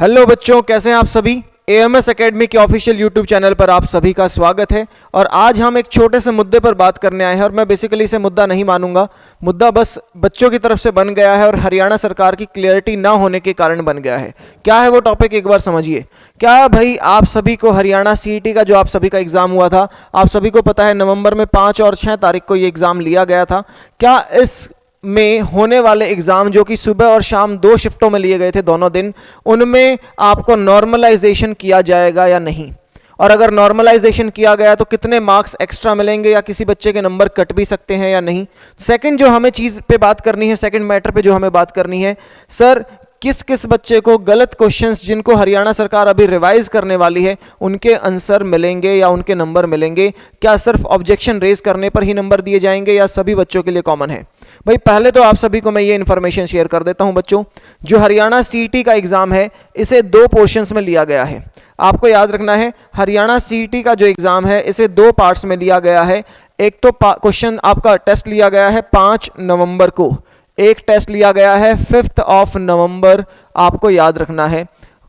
Hello बच्चों, कैसे हैं आप सभी। एएमएस एकेडमी के ऑफिशियल यूट्यूब चैनल पर आप सभी का स्वागत है। और आज हम एक छोटे से मुद्दे पर बात करने आए हैं और मैं बेसिकली इसे मुद्दा नहीं मानूंगा। मुद्दा बस बच्चों की तरफ से बन गया है और हरियाणा सरकार की क्लियरिटी ना होने के कारण बन गया है। क्या है वो टॉपिक, एक बार समझिए। क्या भाई आप सभी को हरियाणा सीईटी का जो आप सभी का एग्जाम हुआ था, आप सभी को पता है नवंबर में 5 और 6 तारीख को ये एग्जाम लिया गया था। क्या इस में होने वाले एग्जाम जो कि सुबह और शाम 2 शिफ्टों में लिए गए थे दोनों दिन, उनमें आपको नॉर्मलाइजेशन किया जाएगा या नहीं? और अगर नॉर्मलाइजेशन किया गया तो कितने मार्क्स एक्स्ट्रा मिलेंगे या किसी बच्चे के नंबर कट भी सकते हैं या नहीं? सेकंड जो हमें चीज़ पे बात करनी है, सेकंड मैटर पे जो हमें बात करनी है, सर किस किस बच्चे को गलत क्वेश्चंस जिनको हरियाणा सरकार अभी रिवाइज करने वाली है उनके आंसर मिलेंगे या उनके नंबर मिलेंगे? क्या सिर्फ ऑब्जेक्शन रेज करने पर ही नंबर दिए जाएंगे या सभी बच्चों के लिए कॉमन है? भाई पहले तो आप सभी को मैं ये इन्फॉर्मेशन शेयर कर देता हूं बच्चों, जो हरियाणा सीईटी का एग्जाम है इसे 2 पोर्शंस में लिया गया है। आपको याद रखना है, हरियाणा सीईटी का जो एग्जाम है इसे 2 पार्ट्स में लिया गया है। एक तो क्वेश्चन आपका टेस्ट लिया गया है 5 नवंबर को, एक टेस्ट लिया गया है 5 नवंबर। आपको याद रखना है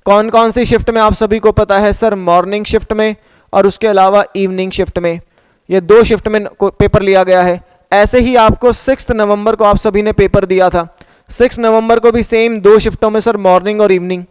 कौन कौन सी शिफ्ट में, आप सभी को पता है सर, मॉर्निंग शिफ्ट में और उसके अलावा इवनिंग शिफ्ट में। ये 2 शिफ्ट में पेपर लिया गया है। ऐसे ही आपको 6 नवंबर को आप सभी ने पेपर दिया था। 6 नवंबर को भी सेम 2 शिफ्टों में सर, मॉर्निंग और इवनिंग।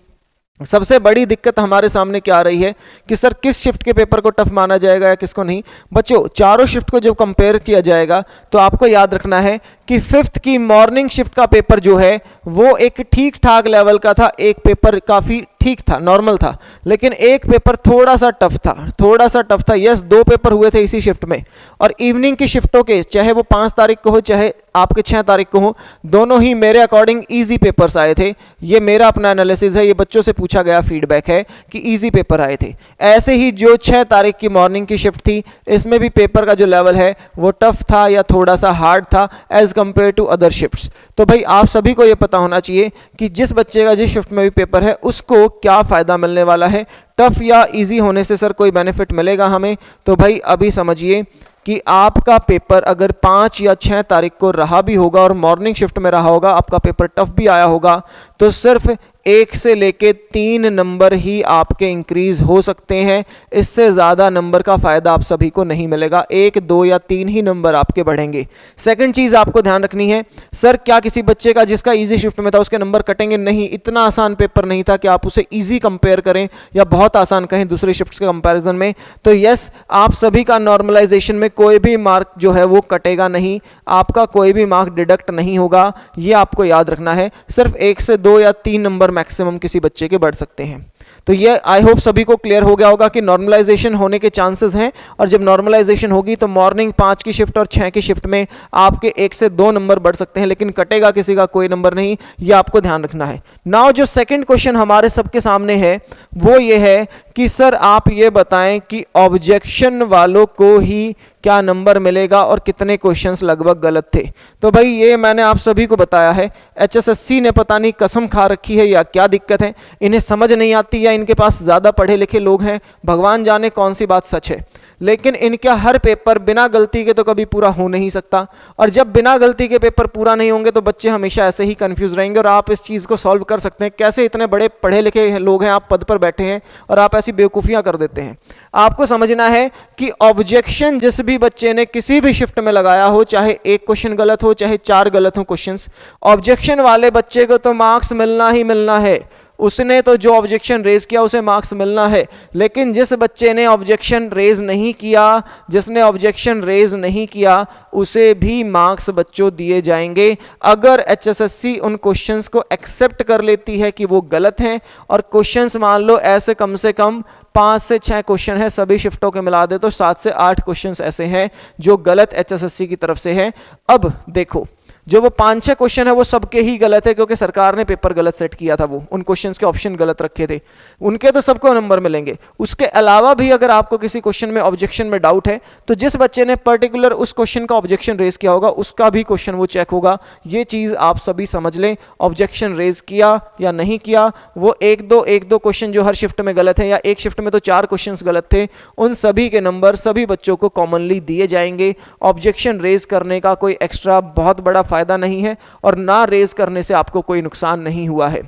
सबसे बड़ी दिक्कत हमारे सामने क्या आ रही है कि सर किस शिफ्ट के पेपर को टफ माना जाएगा या किसको नहीं। बच्चों चारों शिफ्ट को जब कंपेयर किया जाएगा तो आपको याद रखना है कि 5th की मॉर्निंग शिफ्ट का पेपर जो है वो एक ठीक ठाक लेवल का था। एक पेपर काफ़ी ठीक था, नॉर्मल था, लेकिन एक पेपर थोड़ा सा टफ था, थोड़ा सा टफ था। यस, 2 पेपर हुए थे इसी शिफ्ट में। और इवनिंग की शिफ्टों के, चाहे वो 5 तारीख को हो चाहे आपके 6 तारीख को हो, दोनों ही मेरे अकॉर्डिंग इजी पेपर्स आए थे। ये मेरा अपना एनालिसिस है, ये बच्चों से पूछा गया फीडबैक है कि इजी पेपर आए थे। ऐसे ही जो 6 तारीख की मॉर्निंग की शिफ्ट थी, इसमें भी पेपर का जो लेवल है वो टफ था या थोड़ा सा हार्ड था as compare to other shifts. तो भाई आप सभी को ये पता होना चाहिए कि जिस बच्चे का जिस शिफ्ट में भी पेपर है उसको क्या फायदा मिलने वाला है। टफ या इजी होने से सर कोई बेनिफिट मिलेगा हमें? तो भाई अभी समझिए कि आपका पेपर अगर 5 या 6 तारीख को रहा भी होगा और मॉर्निंग शिफ्ट में रहा होगा, आपका पेपर टफ भी आया होगा, तो सिर्फ 1 से लेके 3 नंबर ही आपके इंक्रीज हो सकते हैं। इससे ज़्यादा नंबर का फ़ायदा आप सभी को नहीं मिलेगा। 1, 2 या 3 ही नंबर आपके बढ़ेंगे। सेकंड चीज़ आपको ध्यान रखनी है, सर क्या किसी बच्चे का जिसका इजी शिफ्ट में था उसके नंबर कटेंगे? नहीं, इतना आसान पेपर नहीं था कि आप उसे इजी कंपेयर करें या बहुत आसान कहें दूसरे शिफ्ट के कंपेरिजन में। तो यस, आप सभी का नॉर्मलाइजेशन में कोई भी मार्क जो है वो कटेगा नहीं, आपका कोई भी मार्क डिडक्ट नहीं होगा। ये आपको याद रखना है। सिर्फ 1 से 2 या 3 नंबर मैक्सिमम किसी बच्चे के बढ़ सकते हैं। तो ये आई होप सभी को क्लियर हो गया होगा कि नॉर्मलाइजेशन होने के चांसेस हैं। और जब नॉर्मलाइजेशन होगी तो मॉर्निंग 5 की शिफ्ट और 6 की शिफ्ट में आपके 1 से 2 नंबर बढ़ सकते हैं, लेकिन कटेगा किसी का कोई नंबर नहीं। ये आपको ध्यान रखना है। नाउ जो सेकंड क्वेश्चन हमारे सबके सामने है वो ये है कि सर आप ये बताएं कि ऑब्जेक्शन वालों को ही क्या नंबर मिलेगा और कितने क्वेश्चंस लगभग गलत थे। तो भाई ये मैंने आप सभी को बताया है। एचएसएससी ने पता नहीं कसम खा रखी है या क्या दिक्कत है, इन्हें समझ नहीं आती या इनके पास ज़्यादा पढ़े लिखे लोग हैं, भगवान जाने कौन सी बात सच है। लेकिन इनका हर पेपर बिना गलती के तो कभी पूरा हो नहीं सकता। और जब बिना गलती के पेपर पूरा नहीं होंगे तो बच्चे हमेशा ऐसे ही कंफ्यूज रहेंगे। और आप इस चीज़ को सॉल्व कर सकते हैं कैसे? इतने बड़े पढ़े लिखे लोग हैं, आप पद पर बैठे हैं और आप ऐसी बेवकूफ़ियाँ कर देते हैं। आपको समझना है कि ऑब्जेक्शन जिस भी बच्चे ने किसी भी शिफ्ट में लगाया हो, चाहे 1 क्वेश्चन गलत हो चाहे 4 गलत हो क्वेश्चंस, ऑब्जेक्शन वाले बच्चे को तो मार्क्स मिलना ही मिलना है। उसने तो जो ऑब्जेक्शन रेज किया उसे मार्क्स मिलना है। लेकिन जिस बच्चे ने ऑब्जेक्शन रेज नहीं किया, जिसने ऑब्जेक्शन रेज नहीं किया, उसे भी मार्क्स बच्चों दिए जाएंगे अगर एचएसएससी उन क्वेश्चंस को एक्सेप्ट कर लेती है कि वो गलत हैं। और क्वेश्चंस मान लो ऐसे कम से कम 5 से 6 क्वेश्चन है, सभी शिफ्टों के मिला दे तो 7 से 8 क्वेश्चंस ऐसे हैं जो गलत एचएसएससी की तरफ से है। अब देखो, जो वो 5-6 क्वेश्चन है वो सबके ही गलत है क्योंकि सरकार ने पेपर गलत सेट किया था, वो उन क्वेश्चंस के ऑप्शन गलत रखे थे, उनके तो सबको नंबर मिलेंगे। उसके अलावा भी अगर आपको किसी क्वेश्चन में ऑब्जेक्शन में डाउट है तो जिस बच्चे ने पर्टिकुलर उस क्वेश्चन का ऑब्जेक्शन रेज किया होगा उसका भी क्वेश्चन वो चेक होगा। ये चीज़ आप सभी समझ लें। ऑब्जेक्शन रेज किया या नहीं किया, वो एक दो क्वेश्चन जो हर शिफ्ट में गलत है या एक शिफ्ट में तो 4 क्वेश्चन गलत थे, उन सभी के नंबर सभी बच्चों को कॉमनली दिए जाएंगे। ऑब्जेक्शन रेज करने का कोई एक्स्ट्रा बहुत बड़ा फायदा नहीं है और ना रेज करने से आपको कोई नुकसान नहीं हुआ है।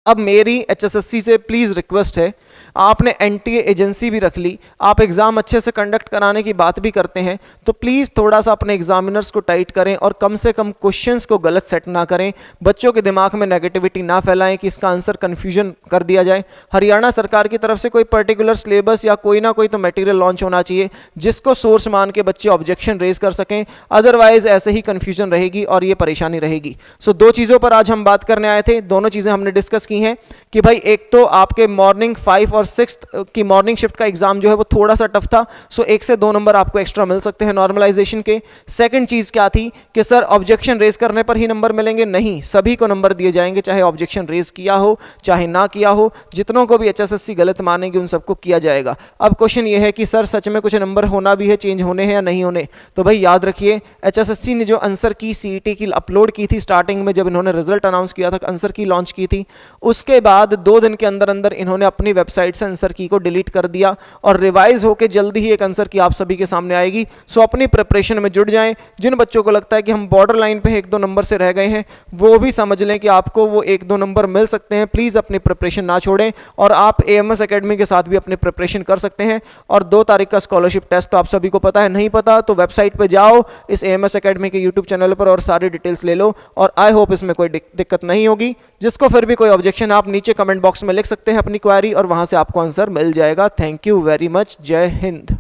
अब मेरी HSSC से प्लीज़ रिक्वेस्ट है, आपने NTA एजेंसी भी रख ली, आप एग्ज़ाम अच्छे से कंडक्ट कराने की बात भी करते हैं, तो प्लीज़ थोड़ा सा अपने एग्जामिनर्स को टाइट करें और कम से कम क्वेश्चंस को गलत सेट ना करें, बच्चों के दिमाग में नेगेटिविटी ना फैलाएं कि इसका आंसर कन्फ्यूजन कर दिया जाए। हरियाणा सरकार की तरफ से कोई पर्टिकुलर सिलेबस या कोई ना कोई तो मटेरियल लॉन्च होना चाहिए जिसको सोर्स मान के बच्चे ऑब्जेक्शन रेज कर सकें, अदरवाइज ऐसे ही कन्फ्यूजन रहेगी और ये परेशानी रहेगी। सो दो चीज़ों पर आज हम बात करने आए थे, दोनों चीज़ें हमने डिस्कस की हैं कि भाई एक तो आपके मॉर्निंग 5 और 6 की मॉर्निंग शिफ्ट का एग्जाम जो है वो थोड़ा सा टफ था, सो 1 से 2 नंबर आपको एक्स्ट्रा मिल सकते हैं नॉर्मलाइजेशन के। सेकंड चीज क्या थी कि सर ऑब्जेक्शन रेज करने पर ही नंबर मिलेंगे, नहीं, सभी को नंबर दिए जाएंगे, चाहे ऑब्जेक्शन रेज किया हो चाहे ना किया हो, जितनों को भी HSSC गलत मानेंगे उन सबको किया जाएगा। अब क्वेश्चन ये है कि सर सच में कुछ नंबर होना भी है, चेंज होने हैं या नहीं होने, तो भाई याद रखिए HSSC ने जो आंसर की CET की अपलोड की थी स्टार्टिंग में, जब इन्होंने रिजल्ट अनाउंस किया था, आंसर की लॉन्च की थी, उसके बाद 2 दिन के अंदर अंदर इन्होंने अपनी वेबसाइट से आंसर की को डिलीट कर दिया और रिवाइज होकर जल्दी ही एक आंसर की आप सभी के सामने आएगी। सो अपनी प्रिपरेशन में जुट जाएं। जिन बच्चों को लगता है कि हम बॉर्डर लाइन पे 1-2 नंबर से रह गए हैं, वो भी समझ लें कि आपको वो 1-2 नंबर मिल सकते हैं। प्लीज़ अपनी प्रिपरेशन ना छोड़ें और आप AMS एकेडमी के साथ भी अपनी प्रिपरेशन कर सकते हैं। और 2 तारीख का स्कॉलरशिप टेस्ट तो आप सभी को पता है, नहीं पता तो वेबसाइट पर जाओ, इस AMS एकेडमी के यूट्यूब चैनल पर और सारी डिटेल्स ले लो और आई होप इसमें कोई दिक्कत नहीं होगी। जिसको फिर भी कोई ऑब्जेक्शन आप नीचे कमेंट बॉक्स में लिख सकते हैं अपनी क्वेरी और वहां से आपको आंसर मिल जाएगा। Thank you very much. जय हिंद।